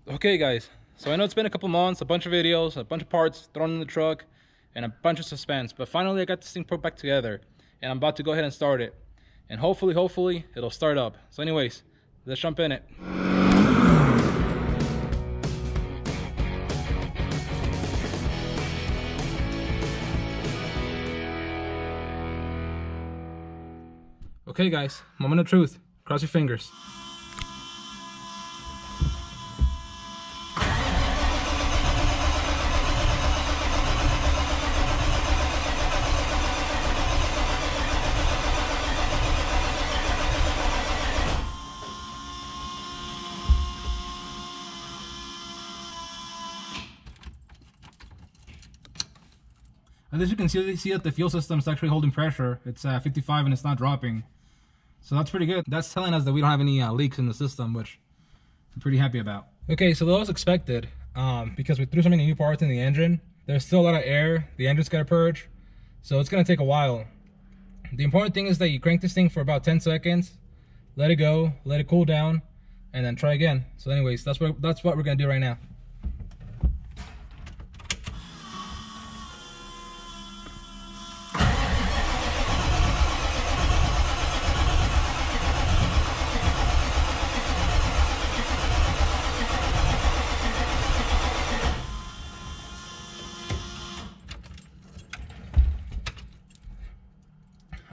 Okay guys, so I know it's been a couple months, a bunch of videos, a bunch of parts thrown in the truck, and a bunch of suspense, but finally I got this thing put back together, and I'm about to go ahead and start it. And hopefully, it'll start up. So anyways, let's jump in it. Okay guys, moment of truth. Cross your fingers. As you can see that the fuel system is actually holding pressure. It's 55 and it's not dropping. So that's pretty good. That's telling us that we don't have any leaks in the system, which I'm pretty happy about. Okay, so that was expected because we threw so many new parts in the engine. There's still a lot of air. The engine's got to purge. So it's going to take a while. The important thing is that you crank this thing for about 10 seconds, let it go, let it cool down, and then try again. So anyways, that's what we're going to do right now.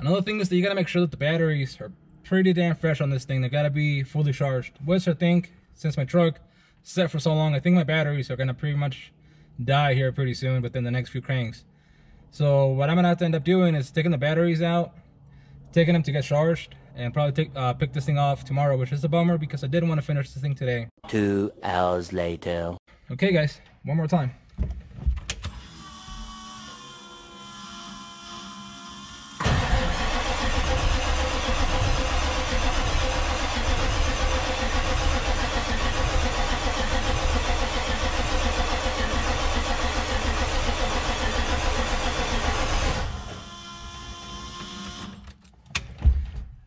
Another thing is that you gotta make sure that the batteries are pretty damn fresh on this thing. They gotta be fully charged. Which I think, since my truck set for so long, I think my batteries are gonna pretty much die here pretty soon within the next few cranks. So what I'm gonna have to end up doing is taking the batteries out, taking them to get charged, and probably pick this thing off tomorrow, which is a bummer because I didn't want to finish this thing today. 2 hours later. Okay guys, one more time.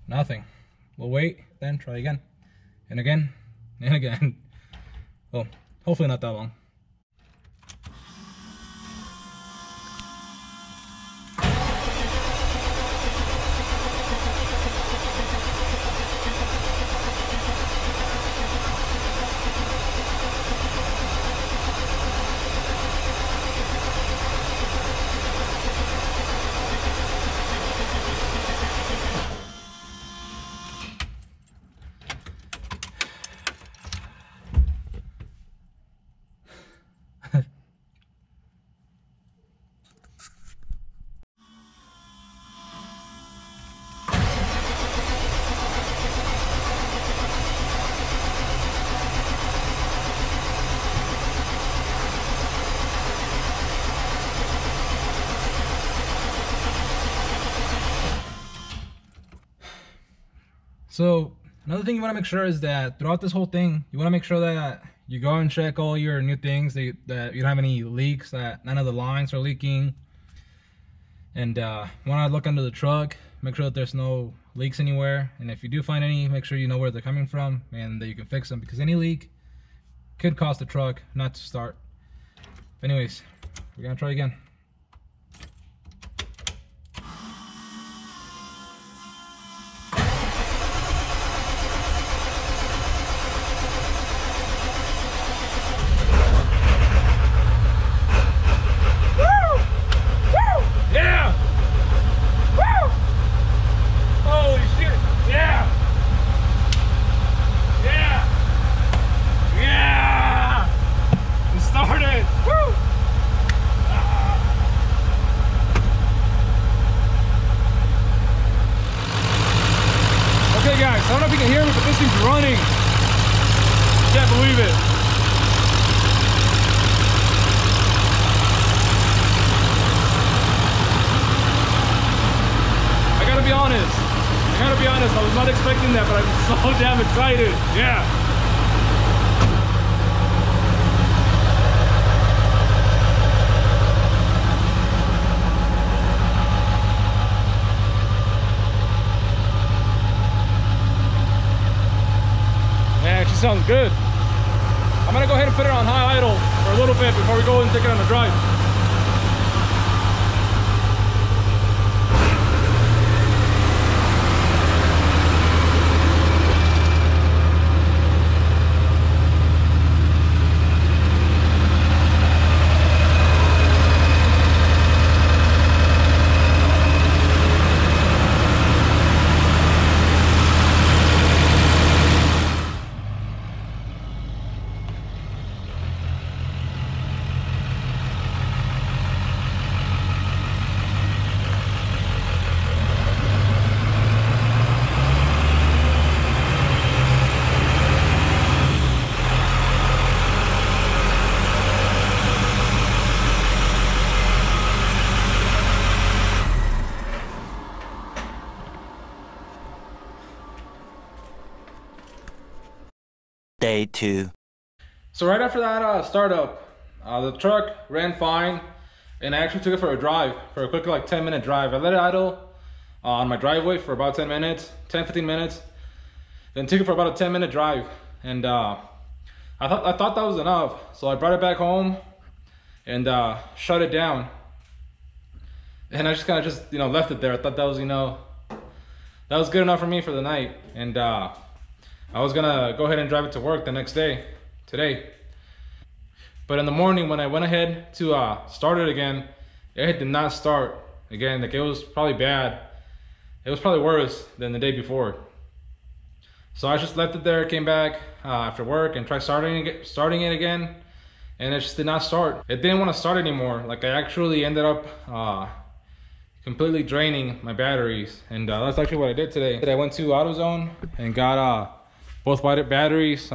Nothing. We'll wait, then try again, and again, and again. Well, hopefully not that long. So another thing you want to make sure is that throughout this whole thing, you want to make sure that you go and check all your new things, that you don't have any leaks, that none of the lines are leaking. And want to look under the truck, make sure that there's no leaks anywhere. And if you do find any, make sure you know where they're coming from and that you can fix them, because any leak could cause the truck not to start. But anyways, we're going to try again. I don't know if you can hear me, but this thing's running. Can't believe it. I gotta be honest. I was not expecting that, but I'm so damn excited. Yeah. Sounds good. I'm gonna go ahead ahead and put it on high idle for a little bit before we go and take it on the drive. Day 2. So right after that startup, the truck ran fine, and I actually took it for a drive, for a quick like 10-minute drive. I let it idle on my driveway for about 10 minutes, 10-15 minutes, then took it for about a 10-minute drive, and I thought that was enough. So I brought it back home and shut it down, and I just kind of left it there. I thought that was that was good enough for me for the night, and I was gonna go ahead and drive it to work the next day, today. But in the morning when I went ahead to start it again, it did not start again. Like, it was probably bad. It was probably worse than the day before. So I just left it there, came back after work and tried starting it again, and it just did not start. It didn't want to start anymore. Like, I actually ended up completely draining my batteries, and that's actually what I did today. I went to AutoZone and got both batteries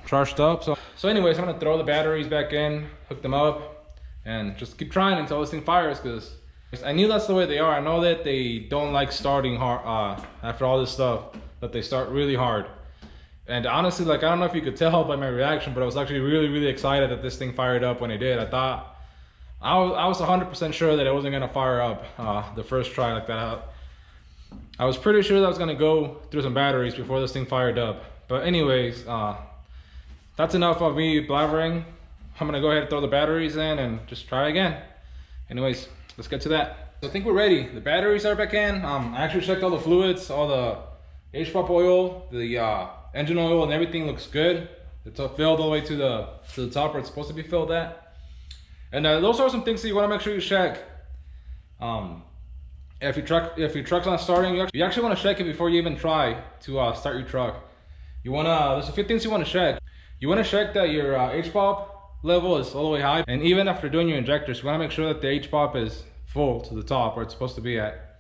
charged up. So anyways, I'm gonna throw the batteries back in, hook them up, and just keep trying until this thing fires, because I knew that's the way they are. I know that they don't like starting hard after all this stuff, but they start really hard. And honestly, like, I don't know if you could tell by my reaction, but I was actually really excited that this thing fired up when it did. I was 100% sure that it wasn't gonna fire up the first try like that. I was pretty sure that I was gonna go through some batteries before this thing fired up. But anyways, that's enough of me blabbering. I'm gonna go ahead and throw the batteries in and just try again. Anyways, let's get to that. So I think we're ready. The batteries are back in. I actually checked all the fluids, all the HPOP oil, the engine oil, and everything looks good. It's filled all the way to the top where it's supposed to be filled at. And those are some things that you want to make sure you check. If your truck's not starting, you actually want to check it before you even try to start your truck. There's a few things you want to check. You want to check that your HPOP level is all the way high, and even after doing your injectors, you want to make sure that the HPOP is full to the top where it's supposed to be at.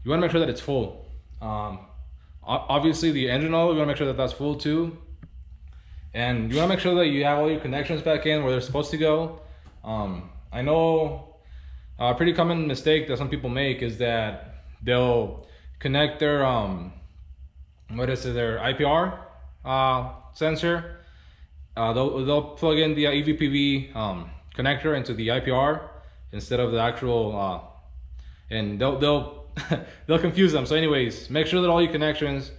You want to make sure that it's full. Obviously the engine oil, you want to make sure that that's full too, and you want to make sure that you have all your connections back in where they're supposed to go. I know a pretty common mistake that some people make is that they'll connect their their IPR sensor. They'll plug in the EVPV connector into the IPR instead of the actual and they'll confuse them. So anyways, make sure that all your connections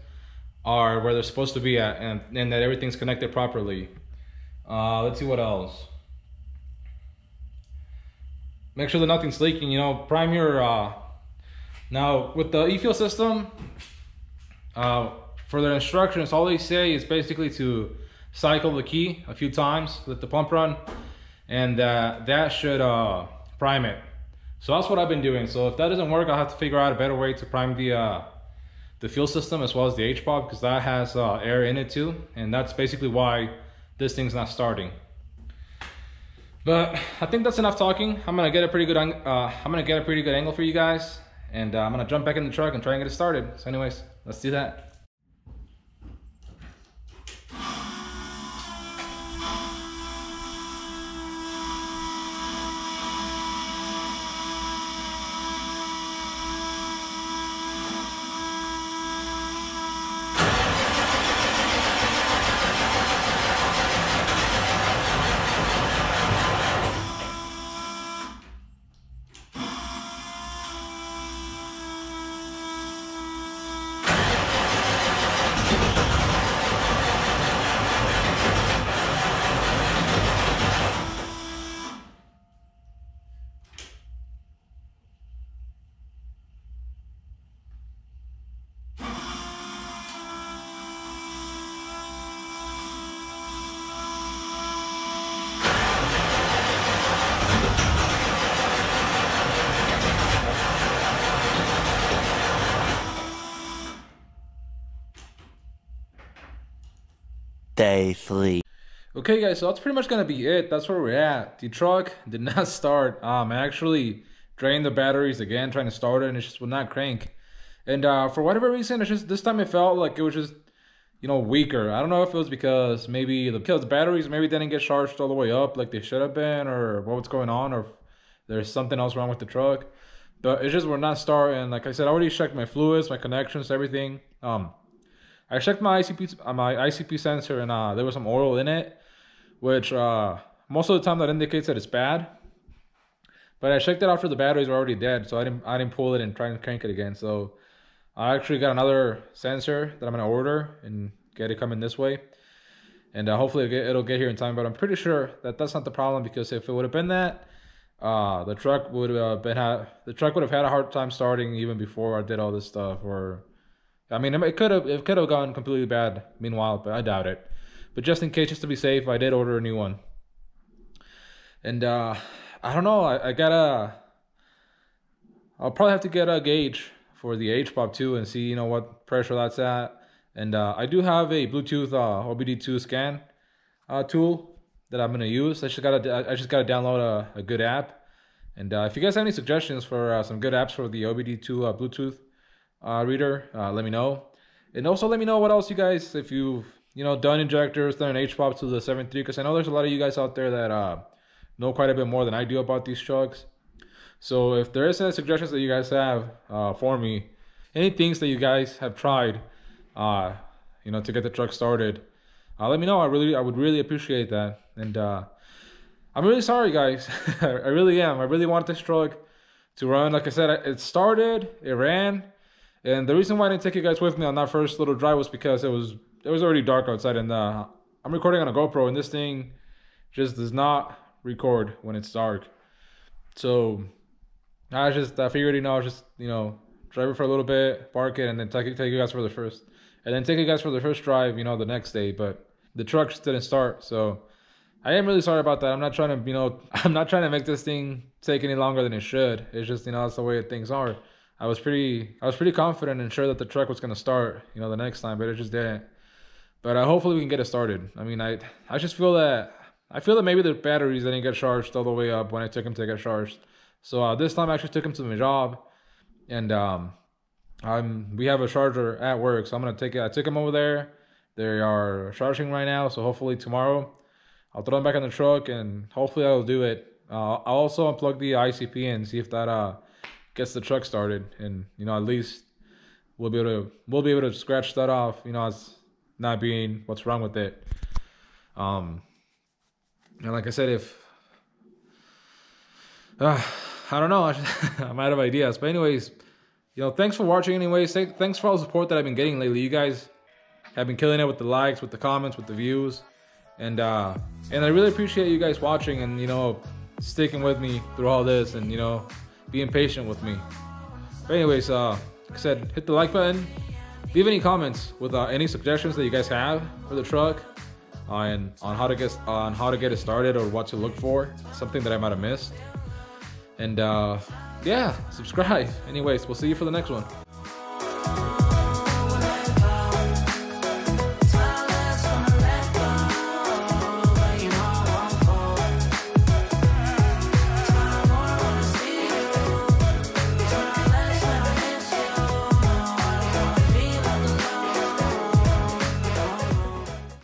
are where they're supposed to be at, and that everything's connected properly. Let's see what else. Make sure that nothing's leaking. Prime your now with the e-fuel system, for their instructions, all they say is basically to cycle the key a few times, let the pump run, and that should prime it. So that's what I've been doing. So if that doesn't work, I'll have to figure out a better way to prime the fuel system as well as the HPOP, because that has air in it too, and that's basically why this thing's not starting. But I think that's enough talking. I'm gonna get a pretty good angle for you guys, and I'm gonna jump back in the truck and try and get it started. So anyways, let's do that. Day 3. Okay guys, so that's pretty much gonna be it. That's where we're at. The truck did not start. I actually drained the batteries again trying to start it, and it just would not crank. And for whatever reason, it's just this time it felt like it was just, you know, weaker. I don't know if it was because maybe the batteries maybe didn't get charged all the way up like they should have been, or what's going on, or if there's something else wrong with the truck. But it just would not start. And like I said, I already checked my fluids, my connections, everything. I checked my ICP sensor, and there was some oil in it, which most of the time that indicates that it's bad. But I checked it after the batteries were already dead, so I didn't pull it and try and crank it again. So I actually got another sensor that I'm gonna order and get it coming this way, and hopefully it'll get here in time. But I'm pretty sure that that's not the problem, because if it would have been that, the truck would have had a hard time starting even before I did all this stuff. Or I mean, it could have gone completely bad meanwhile, but I doubt it. But just in case, just to be safe, I did order a new one. And I don't know, I'll probably have to get a gauge for the EP.15 and see, you know, what pressure that's at. And I do have a Bluetooth OBD2 scan tool that I'm gonna use. I just gotta download a good app. And if you guys have any suggestions for some good apps for the OBD2 Bluetooth reader, let me know. And also let me know what else you guys, if you've, you know, done injectors, done an EP.15 to the 7.3, because I know there's a lot of you guys out there that know quite a bit more than I do about these trucks. So if there is any suggestions that you guys have for me, any things that you guys have tried, you know, to get the truck started, let me know. I would really appreciate that. And I'm really sorry, guys. I really am. I really want this truck to run. Like I said, it started, it ran, and the reason why I didn't take you guys with me on that first little drive was because it was already dark outside, and I'm recording on a GoPro, and this thing just does not record when it's dark. So I figured, you know, I'll just, you know, drive it for a little bit, park it, and then take you guys for the first drive, you know, the next day. But the truck just didn't start, so I am really sorry about that. I'm not trying to, you know, I'm not trying to make this thing take any longer than it should. It's just, you know, that's the way things are. I was pretty confident and sure that the truck was gonna start, you know, the next time, but it just didn't. But hopefully we can get it started. I mean, I just feel that maybe the batteries didn't get charged all the way up when I took them to get charged. So this time I actually took them to my job, and we have a charger at work, so I'm gonna take it. I took them over there. They are charging right now, so hopefully tomorrow I'll throw them back in the truck, and hopefully I'll do it. I'll also unplug the ICP and see if that gets the truck started, and you know, at least we'll be able to scratch that off, you know, as not being what's wrong with it. And like I said, if I don't know, I'm out of ideas. But anyways, you know, thanks for watching. Anyways, thanks for all the support that I've been getting lately. You guys have been killing it with the likes, with the comments, with the views, and I really appreciate you guys watching and, you know, sticking with me through all this, and, you know, being patient with me. But anyways, like I said, hit the like button. Leave any comments with any suggestions that you guys have for the truck, on how to get it started, or what to look for, something that I might have missed. And yeah, subscribe. Anyways, we'll see you for the next one.